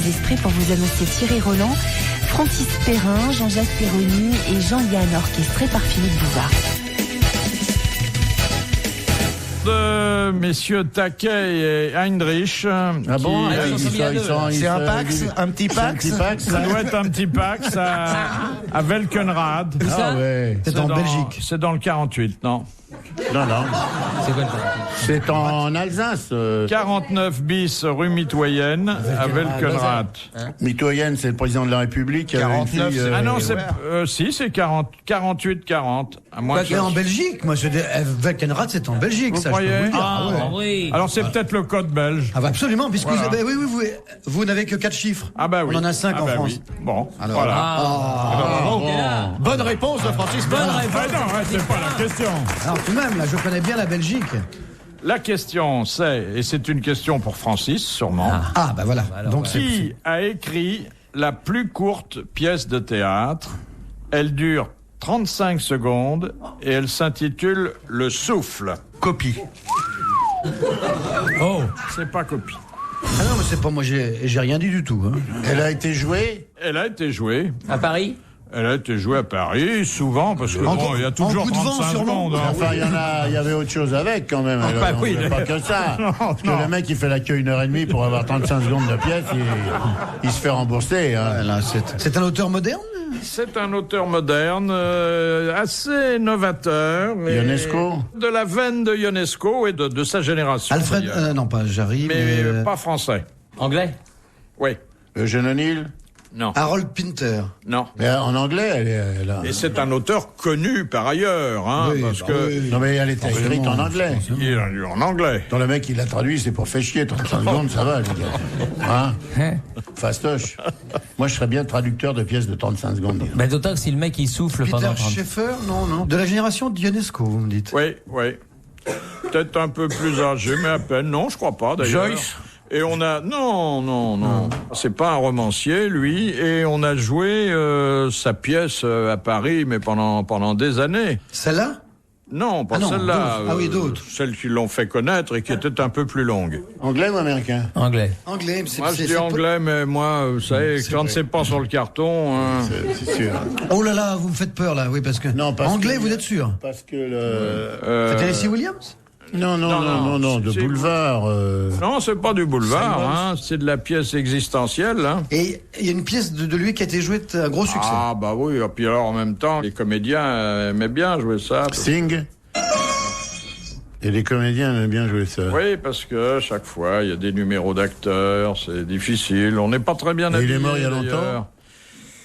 des esprits pour vous annoncer Thierry Roland, Francis Perrin, Jean-Jacques Perroni et Jean-Yann, orchestré par Philippe Bouvard. De messieurs Taquet et Heinrich. Ah bon, c'est un Pax, un petit Pax. Ça doit être un petit Pax à Welkenrad. Ah ouais. C'est en Belgique. C'est dans le 48, non? Non. C'est quoi C'est en Alsace. 49 bis rue Mitoyenne à Welkenrad. Mitoyenne, c'est le président de la République. 49, Ah non, c'est 48-40. C'est en Belgique. Moi, Welkenrad, c'est en Belgique. Vous ça, croyez? je peux vous le dire. Ah, ouais. oui. Alors c'est peut-être le code belge. Ah bah absolument, puisque Voilà. vous n'avez que 4 chiffres. Ah bah oui. On en a 5 en bah France. oui. Bon, Alors, voilà. Bonne réponse de Francis Perrin. Ah non, c'est pas la question. Alors tout de même, là, je connais bien la Belgique. La question c'est, et c'est une question pour Francis sûrement, Ah bah voilà. Donc qui a écrit la plus courte pièce de théâtre? Elle dure 35 secondes et elle s'intitule Le Souffle. Copie. Oh. C'est pas copie. Ah non, mais c'est pas moi, j'ai rien dit du tout. Hein. Elle a été jouée. Elle a été jouée. À Paris? Elle a été jouée à Paris, souvent, parce que bon, il y a toujours en coup de vent, 35 sûrement. secondes. hein. Enfin, il y avait autre chose avec quand même. bah On oui. voulait pas que ça. Parce que non. le mec, il fait la queue 1h30 pour avoir 35 secondes de pièce, il se fait rembourser. Hein. Là, c'est un auteur moderne. C'est un auteur moderne, assez novateur. et Ionesco. De la veine de Ionesco et de sa génération. Alfred, d'ailleurs. non pas Jarry, mais pas français. Anglais? Oui. Eugène O'Neill. Non. Harold Pinter. Non. Mais en anglais, elle a... Et c'est un auteur connu par ailleurs, hein, Oui, parce bah que oui. Non mais elle était écrite en anglais. il a lu en anglais. Dans le mec, il l'a traduit, c'est pour faire chier, 35 secondes, ça va, les gars. Hein? Fastoche. Moi, je serais bien traducteur de pièces de 35 secondes. Ben d'autant que si le mec il souffle Peter pendant 30... Schaeffer, non. De la génération d'Ionesco, vous me dites. Oui. Peut-être un peu plus âgé, mais à peine. Non, je crois pas d'ailleurs. Joyce. Et on a non, c'est pas un romancier lui. Et on a joué sa pièce à Paris, mais pendant des années. Celle-là? Non, pas Ah non, celle-là. d'autres. Ah oui, d'autres. Celles qui l'ont fait connaître et qui étaient un peu plus longues. Anglais ou américain? Anglais. Anglais, mais Moi, je dis anglais, mais moi, vous savez, quand c'est pas sur le carton. Hein. C'est sûr. Oh là là, vous me faites peur là, oui, parce que. Non, parce anglais, que- vous êtes sûr? Parce que le... C'est Tennessee Williams? Non, de c'est- boulevard. Non, c'est pas du boulevard, hein, c'est de la pièce existentielle. Hein. Et il y a une pièce de lui qui a été jouée un gros succès. Ah bah oui, et puis alors en même temps, les comédiens aimaient bien jouer ça. Sing. Et les comédiens aiment bien jouer ça. Oui, parce que chaque fois, il y a des numéros d'acteurs, c'est difficile, on n'est pas très bien Et il est habillés. mort il y a d'ailleurs. longtemps?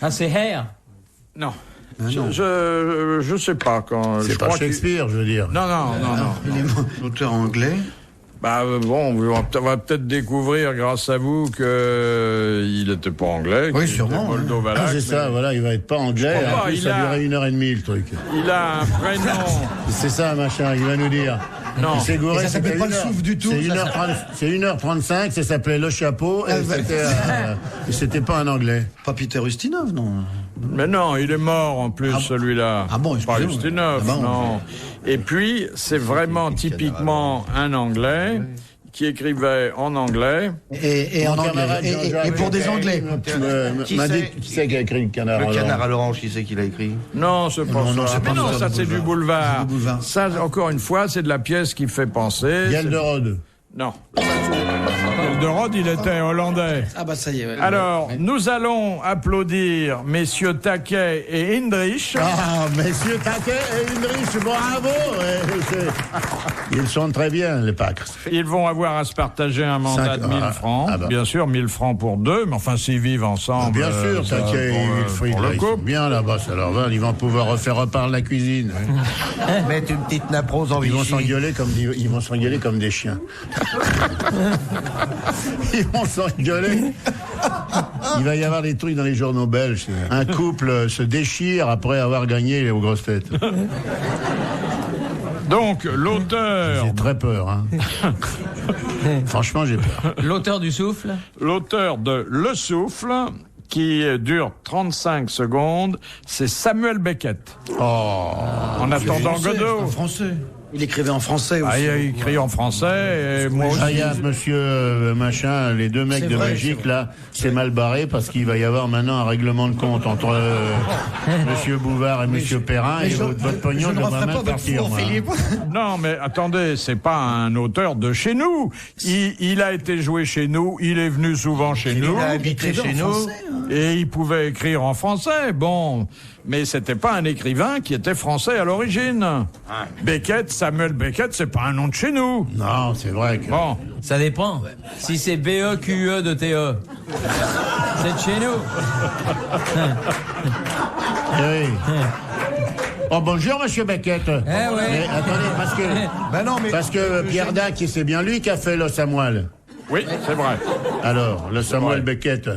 Ah, c'est Hair? Non. Ah, non. Je sais pas quand. C'est je pas crois Shakespeare, je veux dire. Non. Il est auteur anglais. Bah bon, on va peut-être découvrir grâce à vous que il était pas anglais. Oui, qu'il sûrement, était moldovalaque, Ah, c'est ça, mais voilà, il va être pas anglais. Je crois En pas, plus, il ça a- durait 1h30 le truc. Il a un prénom. C'est ça, machin, il va nous dire. Non. Il s'est gouré, Et ça s'appelle c'était pas le 1 heure. souffle du tout, C'est 1h35, ça s'appelait Le Chapeau, et c'était pas un anglais. Pas Peter Ustinov, non. Mais non, il est mort en plus, celui-là. Ah bon, Pas excusez-moi. Ustinov, Ah bon. non. Et puis, c'est vraiment typiquement un Anglais qui écrivait en anglais. Et en Mon anglais. camarade Jean-Jacques Et pour des anglais. M'a dit qui c'est qui a écrit le canard Le à canard l'orange? à l'orange, qui c'est qu'il a écrit? Non, c'est pas Non, ça. c'est pas Mais non, ça, ça le c'est du boulevard. boulevard. C'est du boulevard. Ça, encore une fois, c'est de la pièce qui fait penser. Gelderode. Non. Gelderode, il était hollandais. Ah bah ça y est. ouais. Alors, nous allons applaudir messieurs Taquet et Hindrich. Ah, messieurs Taquet et Hindrich, bravo! Ils sont très bien, les Pâques. Ils vont avoir à se partager un mandat de 1000 francs. bah. Bien sûr, 1000 francs pour deux, mais enfin, s'ils vivent ensemble. Bien sûr, ça, Taquet et Wilfried, pour là, le ils sont couple. bien là-bas, ça leur va. Ils vont pouvoir refaire repartir la cuisine. Mettre une petite nappe rose en Ils vont Vichy. s'engueuler comme des chiens. Ils vont s'engueuler. Il va y avoir des trucs dans les journaux belges. Un couple se déchire après avoir gagné aux grosses têtes. Donc, l'auteur, J'ai très peur. Hein. Franchement, j'ai peur. L'auteur du souffle? l'auteur de Le Souffle, qui dure 35 secondes, c'est Samuel Beckett. Oh. En attendant Français, Godot. c'est un français. Il écrivait en français aussi. Ah, il a écrit en français, et moi aussi. Ah, il y a monsieur machin, les deux mecs C'est de vrai, Belgique, c'est là, c'est mal barré parce qu'il va y avoir maintenant un règlement de compte entre monsieur Bouvard et monsieur Perrin, et votre pognon devrait mal partir. Moi. Non, mais attendez, c'est pas un auteur de chez nous. Il a été joué chez nous, il est venu souvent chez nous. Il a habité chez nous. Et il pouvait écrire en français, bon. Mais c'était pas un écrivain qui était français à l'origine. Beckett, Samuel Beckett, c'est pas un nom de chez nous. Non, c'est vrai que... Bon. Ça dépend. Si c'est B-E-Q-E de T-E, c'est de chez nous. Oui. Oh, bonjour, monsieur Beckett. ouais. Mais attendez, parce que Pierre Dac, c'est bien lui qui a fait l'os à moelle. Oui, c'est vrai. Alors, le Samuel Beckett.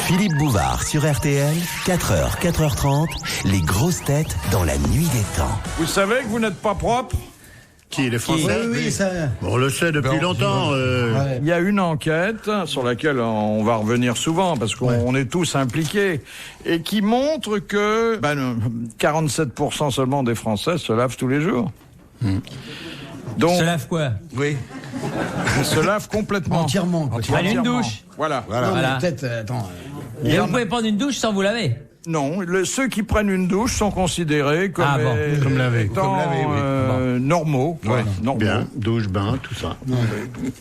Philippe Bouvard sur RTL, 4h, 4h30, les grosses têtes dans la nuit des temps. Vous savez que vous n'êtes pas propre? Qui, les Français? Oui, ça. Bon, on le sait depuis longtemps. Il y a une enquête sur laquelle on va revenir souvent parce qu'on est tous impliqués et qui montre que 47% seulement des Français se lavent tous les jours. Donc, Se lave quoi? Oui. se lavent complètement. Entièrement. quoi. Prendre une douche. Voilà. Non, mais Voilà. peut-être, attends. Et vous pouvez prendre une douche sans vous laver. Non, ceux qui prennent une douche sont considérés comme, Ah bon. Comme laver. étant, Comme laver, oui. normaux. quoi. Normaux. Bien, douche, bain, tout ça.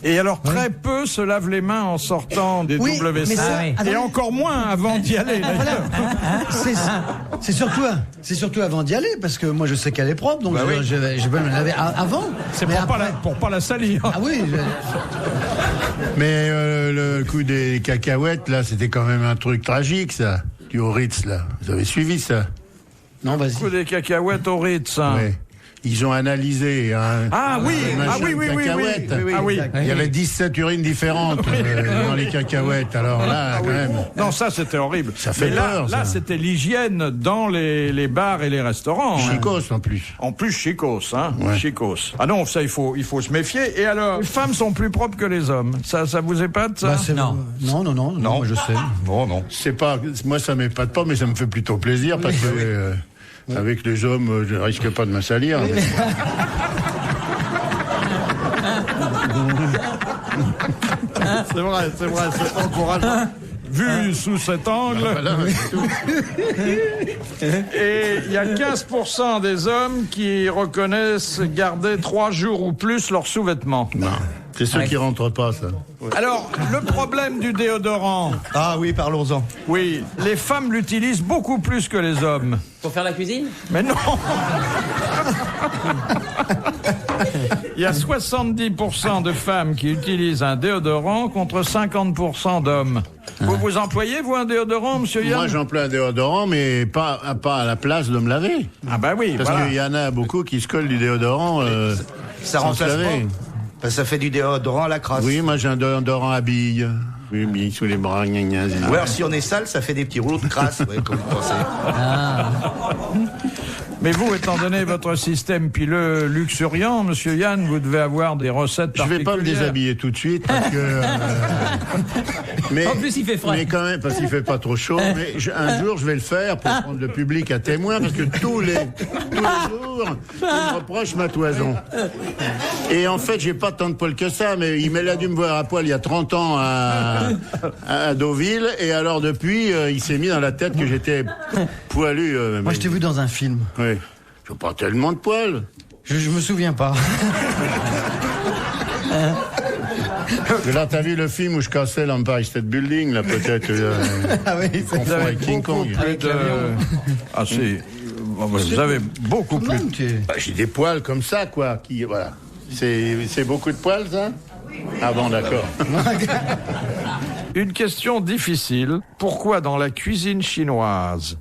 Et alors, très peu se lavent les mains en sortant des Oui, mais WC. ça- Et encore moins avant d'y aller. d'ailleurs. C'est surtout avant d'y aller, parce que moi je sais qu'elle est propre, donc je vais me laver avant. C'est Mais pour pas la salir. Ah oui, Mais le coup des cacahuètes, là, c'était quand même un truc tragique, ça. Du au Ritz, là. Vous avez suivi ça? non, vas-y. Coup des cacahuètes au Ritz. Ouais. Ils ont analysé Ah oui, machin oui, de oui, oui, cacahuètes. oui. Ah oui. Il y avait 17 urines différentes dans les cacahuètes. Alors là, quand même. Non, ça c'était horrible. Ça fait Mais là, peur, ça. là, c'était l'hygiène dans les bars et les restaurants. hein. Chicos, en plus. En plus, chicos, hein. Ouais. Chicos. Ah non, ça, il faut se méfier. Et alors, les femmes sont plus propres que les hommes. Ça vous épate, ça? Bah, c'est- Non. non, moi, je sais. Non. C'est pas, moi, ça m'épate pas, mais ça me fait plutôt plaisir parce que, avec les hommes, je risque pas de me salir. C'est vrai, c'est encourageant. Vu sous cet angle. Et il y a 15% des hommes qui reconnaissent garder 3 jours ou plus leurs sous-vêtements. Non. C'est ceux qui rentrent pas, ça. Alors, le problème du déodorant, Ah oui, parlons-en. oui, les femmes l'utilisent beaucoup plus que les hommes. Pour faire la cuisine? Mais non. Il y a 70% de femmes qui utilisent un déodorant contre 50% d'hommes. Vous employez, vous, un déodorant, monsieur Yann? Moi, j'emploie un déodorant, mais pas à la place de me laver. Ah bah oui, Parce voilà. qu'il y en a beaucoup qui se collent du déodorant Ça sans se remplace laver. pas. Parce que ça fait du déodorant à la crasse. Oui, moi, j'ai un déodorant à billes. Oui, billes sous les bras, gna gna, gna. Ou alors si on est sale, ça fait des petits rouleaux de crasse, ouais, comme vous pensez. Mais vous, étant donné votre système pileux luxuriant, monsieur Yann, vous devez avoir des recettes Je vais pas me particulières. déshabiller tout de suite parce que. Mais, En plus, il fait frais. Mais quand même, parce qu'il fait pas trop chaud. Mais un jour, je vais le faire pour prendre le public à témoin parce que tous les jours, on me reproche ma toison. Et en fait, j'ai pas tant de poils que ça, mais il a dû me voir à poil il y a 30 ans à Deauville. Et alors, depuis, il s'est mis dans la tête que j'étais poilu. Moi, je t'ai vu dans un film. Oui. J'ai pas tellement de poils. Je me souviens pas. Là, t'as vu le film où je cassais l'Empire State Building, là, peut-être. Ah oui, c'est Vous avez avec King beaucoup Kong. plus de... Ah si, vous avez beaucoup plus... même, tu... Bah, j'ai des poils comme ça, quoi. Voilà. C'est beaucoup de poils, ça? Ah bon, d'accord. Une question difficile. Pourquoi dans la cuisine chinoise,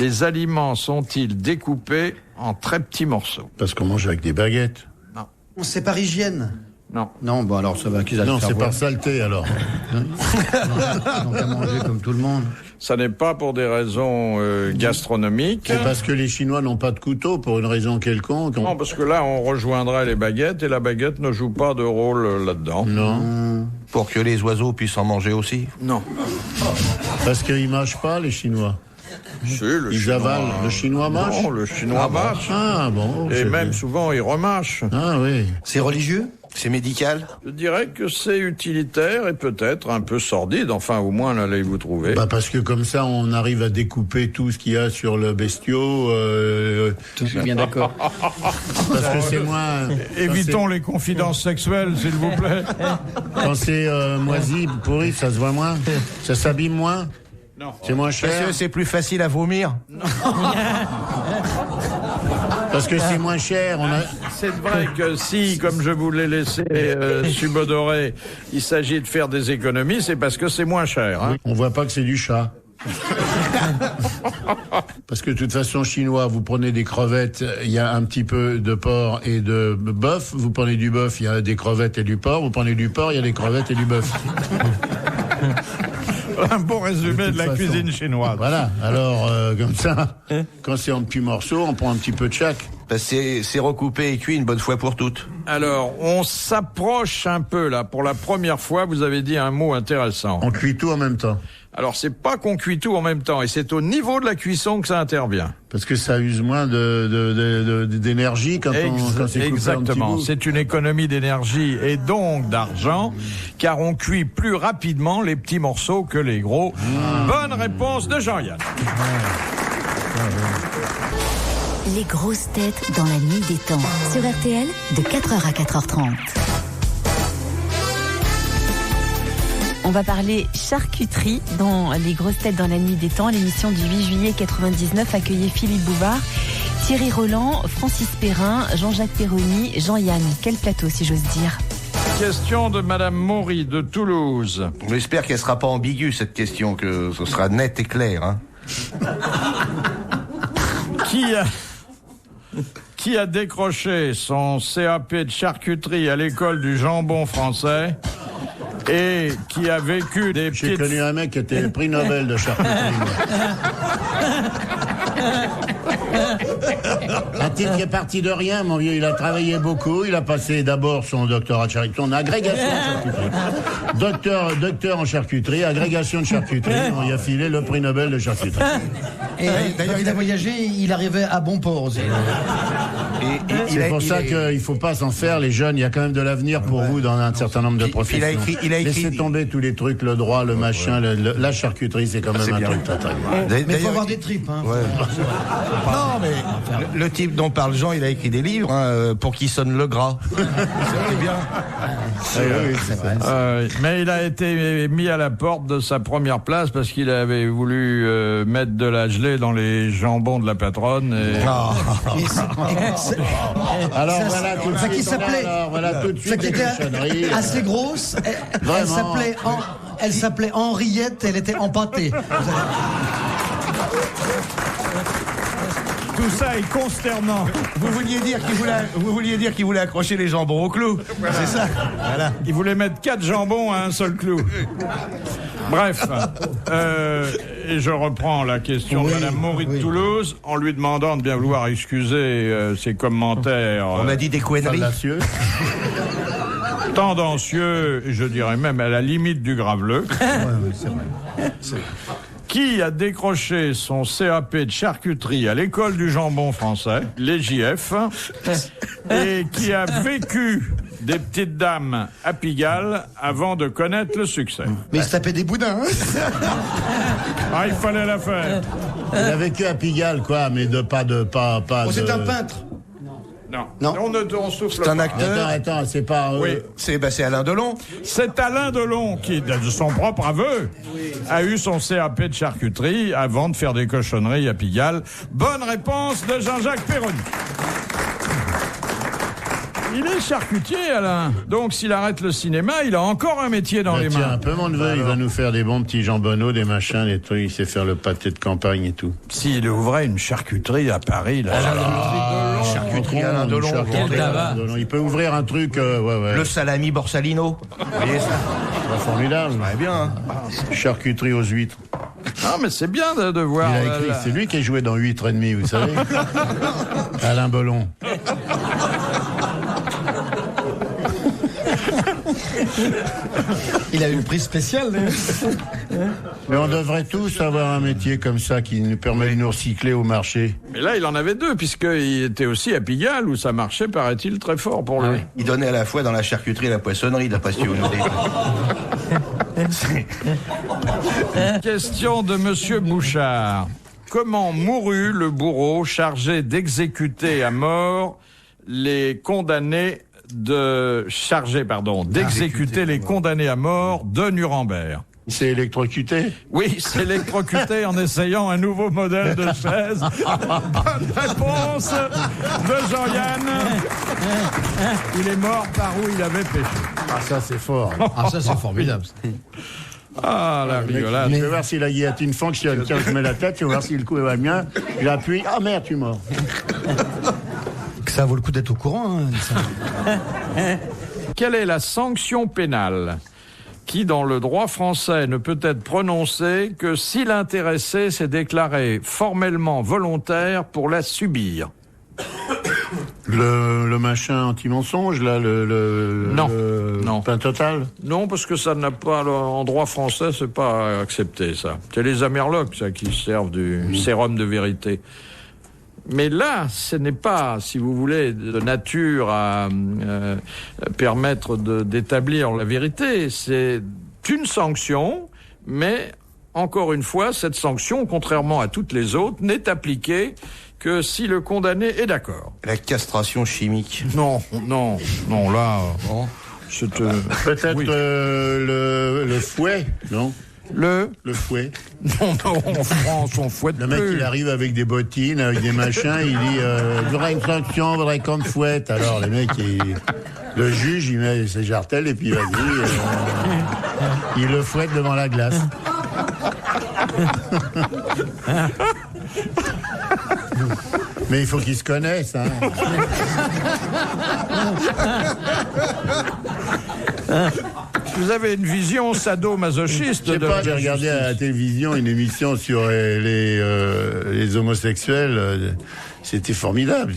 les aliments sont-ils découpés en très petits morceaux? Parce qu'on mange avec des baguettes. C'est par hygiène. Non. Non, bon alors ça va qu'ils aillent Non, faire c'est voir. par saleté, alors. Donc à manger comme tout le monde. Ça n'est pas pour des raisons gastronomiques. C'est parce que les Chinois n'ont pas de couteau pour une raison quelconque. Non, parce que là, on rejoindrait les baguettes et la baguette ne joue pas de rôle là-dedans. Non. Pour que les oiseaux puissent en manger aussi. Non. Parce qu'ils mangent pas, les Chinois. Ils avalent. Le chinois mâche? Non, le chinois mâche. Ah bon. Et même souvent, il remâche. Ah oui. C'est religieux? C'est médical? Je dirais que c'est utilitaire et peut-être un peu sordide. Enfin, au moins, l'allez-vous trouver. Bah parce que comme ça, on arrive à découper tout ce qu'il y a sur le bestiau. Je suis bien d'accord. Parce que c'est moins... Évitons les confidences sexuelles, s'il vous plaît. Quand c'est moisi, pourri, ça se voit moins? Ça s'abîme moins? Non. C'est moins Parce cher? que c'est plus facile à vomir. Parce que c'est moins cher. C'est vrai que si, comme je vous l'ai laissé subodorer, il s'agit de faire des économies, c'est parce que c'est moins cher. Hein. On voit pas que c'est du chat. Parce que de toute façon, chinois, vous prenez des crevettes, il y a un petit peu de porc et de bœuf. Vous prenez du bœuf, il y a des crevettes et du porc. Vous prenez du porc, il y a des crevettes et du bœuf. Un bon résumé de la cuisine chinoise. Voilà, alors comme ça, quand c'est en petits morceaux, on prend un petit peu de chaque. Parce que c'est recoupé et cuit une bonne fois pour toutes. Alors, on s'approche un peu là. Pour la première fois, vous avez dit un mot intéressant. On cuit tout en même temps. Alors, c'est pas qu'on cuit tout en même temps, et c'est au niveau de la cuisson que ça intervient. Parce que ça use moins d'énergie quand c'est coupé en petits Exactement. bouts. C'est une économie d'énergie et donc d'argent, car on cuit plus rapidement les petits morceaux que les gros. Bonne réponse de Jean-Yann. Les grosses têtes dans la nuit des temps. Sur RTL, de 4h à 4h30. On va parler charcuterie dans Les grosses têtes dans la nuit des temps. L'émission du 8 juillet 99 accueillait Philippe Bouvard, Thierry Roland, Francis Perrin, Jean-Jacques Perroni, Jean-Yann. Quel plateau, si j'ose dire. Question de Madame Maury de Toulouse. J'espère qu'elle sera pas ambiguë, cette question, que ce sera net et clair. Hein. Qui a décroché son CAP de charcuterie à l'école du jambon français et qui a vécu des petites... J'ai connu un mec qui était prix Nobel de charcuterie. Un type qui est parti de rien, mon vieux. Il a travaillé beaucoup. Il a passé d'abord son doctorat de charcuterie, son agrégation de charcuterie. Docteur en charcuterie, agrégation de charcuterie. On lui a filé le prix Nobel de charcuterie. Et d'ailleurs, il a voyagé, il arrivait à bon port aussi. C'est pour ça qu'il ne faut pas s'en faire, les jeunes. Il y a quand même de l'avenir pour vous dans un certain nombre de professions. Laissez tomber tous les trucs, le droit, le machin, la charcuterie, c'est quand même un truc très très bien. Mais il faut avoir des tripes. Hein. Ouais. Non, mais le type dont parle Jean, il a écrit des livres pour qu'il sonne le gras. C'est bien. Oui, c'est vrai. Mais il a été mis à la porte de sa première place parce qu'il avait voulu mettre de la gelée dans les jambons de la patronne. Alors voilà tout de Ça qui suite. s'appelait. Voilà tout de Ça suite qui des était cochonneries. assez grosse. Vraiment. Elle s'appelait Henriette, elle était empâtée. Tout ça est consternant. Vous vouliez dire qu'il voulait accrocher les jambons au clou. C'est ça. Voilà. Il voulait mettre 4 jambons à un seul clou. Bref, et je reprends la question de Madame Maury de Toulouse en lui demandant de bien vouloir excuser ses commentaires. On a dit des couenneries. Fallacieux. Tendancieux, et je dirais même à la limite du graveleux. C'est vrai. Qui a décroché son CAP de charcuterie à l'école du jambon français, les JF, et qui a vécu des petites dames à Pigalle avant de connaître le succès. Mais il se tapait des boudins. Hein. Ah, il fallait la faire. Il a vécu à Pigalle, quoi, mais pas. C'est un peintre. Non. On souffle C'est un pas. acteur. Attends, c'est pas. Oui. C'est Alain Delon. C'est Alain Delon qui, de son propre aveu, a eu son CAP de charcuterie avant de faire des cochonneries à Pigalle. Bonne réponse de Jean-Jacques Perroni. Il est charcutier, Alain. Donc, s'il arrête le cinéma, il a encore un métier dans les Tiens, mains. un peu mon neveu, il va nous faire des bons petits jambonneaux, des machins, des trucs. Il sait faire le pâté de campagne et tout. S'il ouvrait une charcuterie à Paris, là. Charcuterie Alain Delon. Il peut ouvrir un truc, ouais. Le salami Borsalino. Vous voyez ça? C'est formidable. Ouais, bien. Hein. Charcuterie aux huîtres. Ah, mais c'est bien de voir. Il a écrit, c'est lui qui a joué dans 8h30, vous savez. Alain Belon. Il a eu le prix spécial. Mais on devrait tous avoir un métier comme ça qui nous permet de nous recycler au marché. Mais là, il en avait deux, puisqu'il était aussi à Pigalle, où ça marchait, paraît-il, très fort pour lui. Il donnait à la fois dans la charcuterie et la poissonnerie, d'après ce que vous nous dites. Question de Monsieur Bouchard. Comment mourut le bourreau chargé d'exécuter à mort les condamnés d'exécuter les condamnés à mort de Nuremberg? C'est électrocuté. Oui, c'est électrocuté en essayant un nouveau modèle de chaise. Bonne réponse de Jean-Yann. Il est mort par où il avait péché. Ah, ça, c'est fort. Ah, ça, c'est formidable. Ah, la rigolade. Je vais voir si la guillotine fonctionne. Tiens, je mets la tête, je vais voir si le coup va bien. J'appuie. Ah merde, tu es mort. Ça vaut le coup d'être au courant. Quelle est la sanction pénale qui, dans le droit français, ne peut être prononcée que si l'intéressé s'est déclaré formellement volontaire pour la subir? Le machin anti-mensonge, là, Non. pain total. Non, parce que ça n'a pas, en droit français, c'est pas accepté, ça. C'est les Amerlocs, ça, qui servent du sérum de vérité. Mais là, ce n'est pas, si vous voulez, de nature à permettre d'établir la vérité. C'est une sanction, mais encore une fois, cette sanction, contrairement à toutes les autres, n'est appliquée que si le condamné est d'accord. La castration chimique. Non, là... Peut-être oui. le fouet, non? Le fouet. Non, on prend son fouet de Le mec, plus. il arrive avec des bottines, avec des machins, il dit « J'aurais une sanction, j'aurais qu'on me fouette ». Alors, le mec, le juge, il met ses jartelles et puis vas-y, il le fouette devant la glace. Mais il faut qu'ils se connaissent, hein. Vous avez une vision sado-masochiste. Je sais pas, j'ai regardé à la télévision une émission sur les homosexuels. C'était formidable.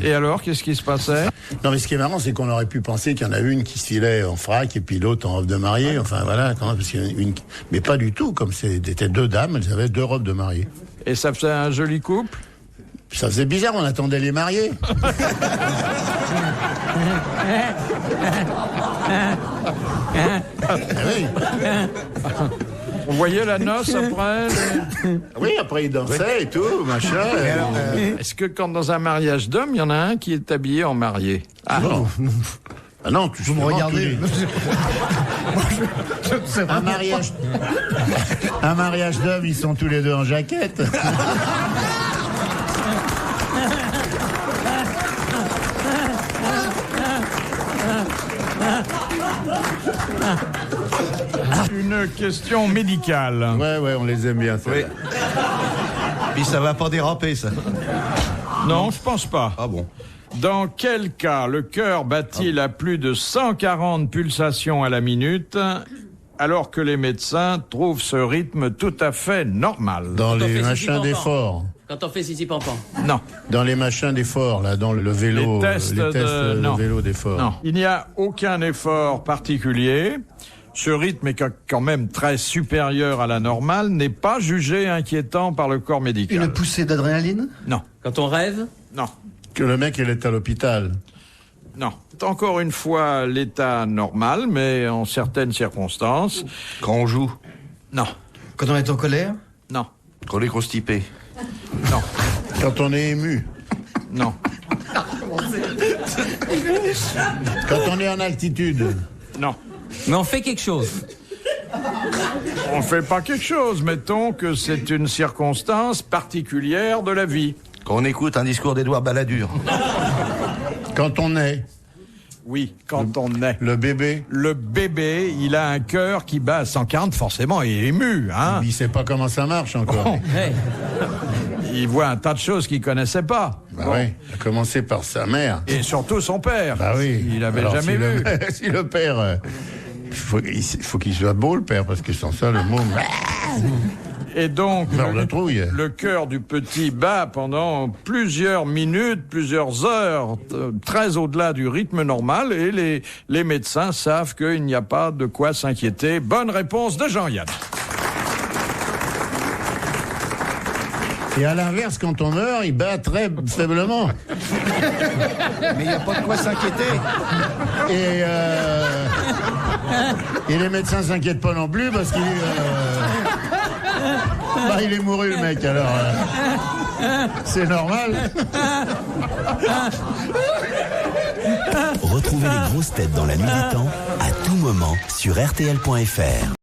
Et alors, qu'est-ce qui se passait? Non, mais ce qui est marrant, c'est qu'on aurait pu penser qu'il y en a une qui se filait en frac et puis l'autre en robe de mariée. Enfin, voilà, quand même, parce qu'il y en a une... Mais pas du tout, comme c'était deux dames, elles avaient deux robes de mariée. Et ça faisait un joli couple? Ça faisait bizarre, on attendait les mariés. Oui. On voyait la noce après? Oui, après ils dansaient et tout, machin. Est-ce que quand dans un mariage d'homme, il y en a un qui est habillé en marié? Ah Non. Ah non, Vous me regardez. Un mariage d'hommes, ils sont tous les deux en jaquette. Une question médicale. Ouais, on les aime bien. Ça. Oui. Puis ça va pas déraper, ça. Non, je pense pas. Ah bon? Dans quel cas le cœur bat-il à plus de 140 pulsations à la minute, alors que les médecins trouvent ce rythme tout à fait normal? Dans Quand on les fait machins zizi d'effort. Quand on fait zizi pampan. Non. Dans les machins d'effort, là, dans le vélo. Les tests de non. vélo d'effort. Non. Il n'y a aucun effort particulier. Ce rythme est quand même très supérieur à la normale, n'est pas jugé inquiétant par le corps médical. Une poussée d'adrénaline? Non. Quand on rêve. Non. Que le mec, il est à l'hôpital. Non. Encore une fois, l'état normal, mais en certaines circonstances. Quand on joue. Non. Quand on est en colère? Non. Quand on est constipé. Non. Quand on est ému. Non. Quand on est en altitude. Non. Mais on fait quelque chose. On fait pas quelque chose. Mettons que c'est une circonstance particulière de la vie. Quand on écoute un discours d'Édouard Balladur. Quand on est. Oui, quand on est. Le bébé. Le bébé, il a un cœur qui bat à 140, forcément, il est ému, hein. Il sait pas comment ça marche encore. Bon. Hey. Il voit un tas de choses qu'il connaissait pas. Bah Bon. oui, il a commencé par sa mère. Et surtout son père. Bah oui. Il avait Alors, jamais si vu. Si le père... il faut qu'il soit beau, le père, parce que sans ça, le mot... Et donc, Beurre de trouille. le cœur du petit bat pendant plusieurs minutes, plusieurs heures, très au-delà du rythme normal, et les médecins savent qu'il n'y a pas de quoi s'inquiéter. Bonne réponse de Jean-Yann. Et à l'inverse, quand on meurt, il bat très faiblement. Mais il n'y a pas de quoi s'inquiéter. Et les médecins s'inquiètent pas non plus parce qu'il il est mouru le mec, alors c'est normal. Retrouvez les grosses têtes dans la nuit des temps à tout moment sur RTL.fr.